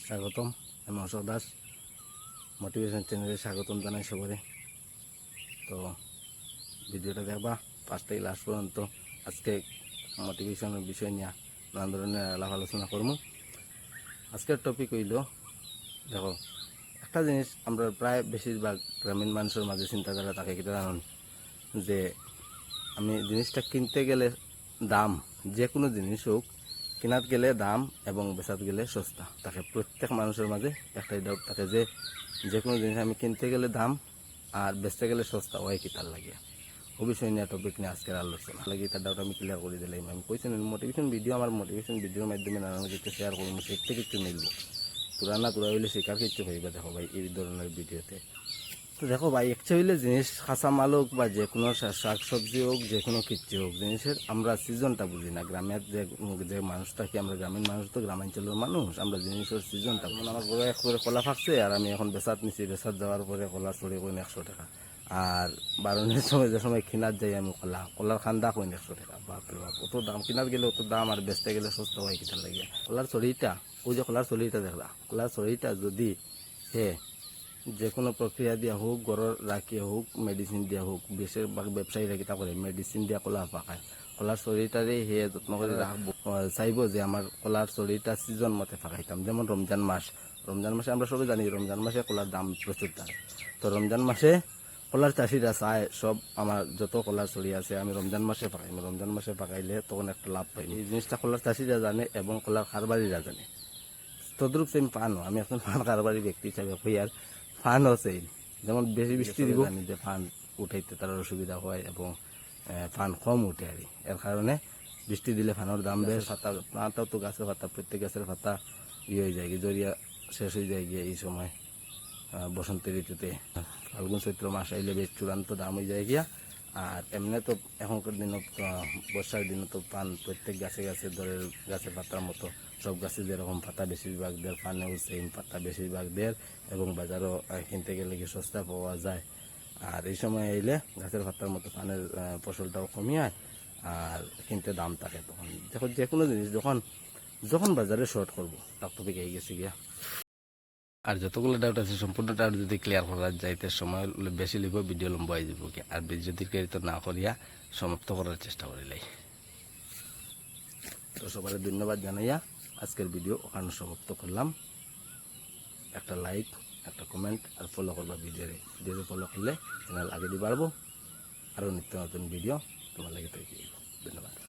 স্বাগতম। আমি অশোক দাস, মোটিভেশন চ্যানেলে স্বাগতম জানাই সবারে। তো ভিডিওটা দেখবা ফার্স্ট থেকে লাস্ট পর্যন্ত। আজকে মোটিভেশনের বিষয় নিয়ে নানা ধরনের আলাপ আলোচনা করবো। আজকের টপিক হইল, দেখো একটা জিনিস আমরা প্রায় বেশিরভাগ গ্রামীণ মানুষের মাঝে চিন্তাধারা থাকে কি জানুন, যে আমি জিনিসটা কিনতে গেলে দাম, যে কোনো জিনিস হোক কেনাত গেলে দাম এবং বেচাত গেলে সস্তা থাকে। প্রত্যেক মানুষের মাঝে একটাই ডাউট থাকে যে কোনো জিনিস আমি কিনতে গেলে দাম আর বেচতে গেলে সস্তা হয় কি তার লাগে। ও বিষয় নিয়ে টপিক নিয়ে আজকের আলোচনা লাগে। তার ডাউট আমি ক্লিয়ার করে দিলাম। আমি কইছেন মোটিভেশন ভিডিও, আমার মোটিভেশন ভিডিওর মাধ্যমে নানান কিছু শেয়ার করবো, শিখতে কিছু মিলবো। তুরা হইলে শেখার কিছু হইবা। দেখো ভাই, এই ধরনের ভিডিওতে তো দেখো ভাই, অ্যাকচুয়ালি জিনিস কাঁচা মাল হোক বা যে কোনো শাক সবজি হোক, যে কোনো কিচ্ছু হোক, জিনিসের আমরা সিজনটা বুঝি না। গ্রামের যে মানুষ থাকি আমরা, গ্রামীণ মানুষ তো গ্রামাঞ্চলের মানুষ, আমরা জিনিসের সিজনটা বুঝি। আমার বড় এক করে কলা ফাঁকছে আর আমি এখন বেচাত নিছি, বেচাত যাওয়ার পরে কলা চড়ে কইন 100 টাকা। আর বারণের সময় যে সময় কিনার যাই আমি কলার খান্দা কইন 100 টাকা। বাপরে বাপ, অত দাম, কিনার গেলে অত দাম আর বেচতে গেলে সস্তা হয় কিটার লাগে। কলার চড়িটা, ওই যে কলার চড়িটা দেখলা, কলার চড়িটা যদি যে কোনো প্রক্রিয়া দিয়া হোক, গড় রাখিয়া হোক, মেডিসিন দিয়া হোক, বেশিরভাগ ব্যবসায়ীরা কিতা করে মেডিসিন দিয়া কলা পাকায়। কলার শরীরটারে হে যত্ন করে রাখবো, চাইব যে আমার কলার শরীরটা সিজন মতে ফাঁকাইতাম। যেমন রমজান মাসে আমরা সবাই জানি রমজান মাসে কলার দাম প্রচুর থাকে। তো রমজান মাসে কলার চাষিরা চায় সব আমার যত কলার ছড়ি আছে আমি রমজান মাসে পাকাই। রমজান মাসে পাকাইলে তখন একটা লাভ পাই। এই জিনিসটা কলার চাষিরা জানে এবং কলার কারবারিরা জানে। তদ্রুপ সেম ফানও, আমি এখন ফান কারবারি ব্যক্তি হিসাবে হইয়ার ফানও সেই, যেমন বেশি বৃষ্টি দিব জানি যে ফান উঠাইতে তার অসুবিধা হয় এবং ফান কম উঠে আর এর কারণে বৃষ্টি দিলে ফানোর দাম বেশ। পাতাও তো গাছের পাতা, প্রত্যেক গাছের পাতা হয়ে যায় গিয়ে, জড়িয়া শেষ হয়ে যায় গিয়ে এই সময় বসন্ত ঋতুতে। ফাল্গুন চৈত্র মাস আইলে বেশ চূড়ান্ত দাম হয়ে যায় গিয়া। আর এমনি তো এখনকার দিনত বর্ষার দিনে তো পান প্রত্যেক গাছে গাছে ধরে গাছের পাতার মতো সব গাছে যেরকম পাতা বেশিরভাগ দের, পানেও সেম পাতা বেশিরভাগ দের এবং বাজারও কিনতে গেলে কি সস্তা পাওয়া যায়। আর এই সময় আইলে গাছের পাতার মতো পানের ফসলটাও কমিয়ে আর কিনতে দাম থাকে। তখন দেখো যে কোনো জিনিস যখন বাজারে শর্ট করবো তার তো পেয়ে গেছে গিয়া। আর যতগুলো ডাউট আছে সম্পূর্ণ ডাউট যদি ক্লিয়ার করা যাইতে সময় বেশি লিখব, ভিডিও লম্বা হয়ে যাব কি। আর যদি ক্লিয়ার না করিয়া সমাপ্ত করার চেষ্টা করিলাই। তো সবার ধন্যবাদ জানাইয়া আজকের ভিডিও ওখানে সমাপ্ত করলাম। একটা লাইক, একটা কমেন্ট আর ফলো করবা ভিডিওতে ফলো করলে চ্যানেল আগে দিয়ে পারবো। আরও নিত্য নতুন ভিডিও তোমার লাগে তৈরি করব। ধন্যবাদ।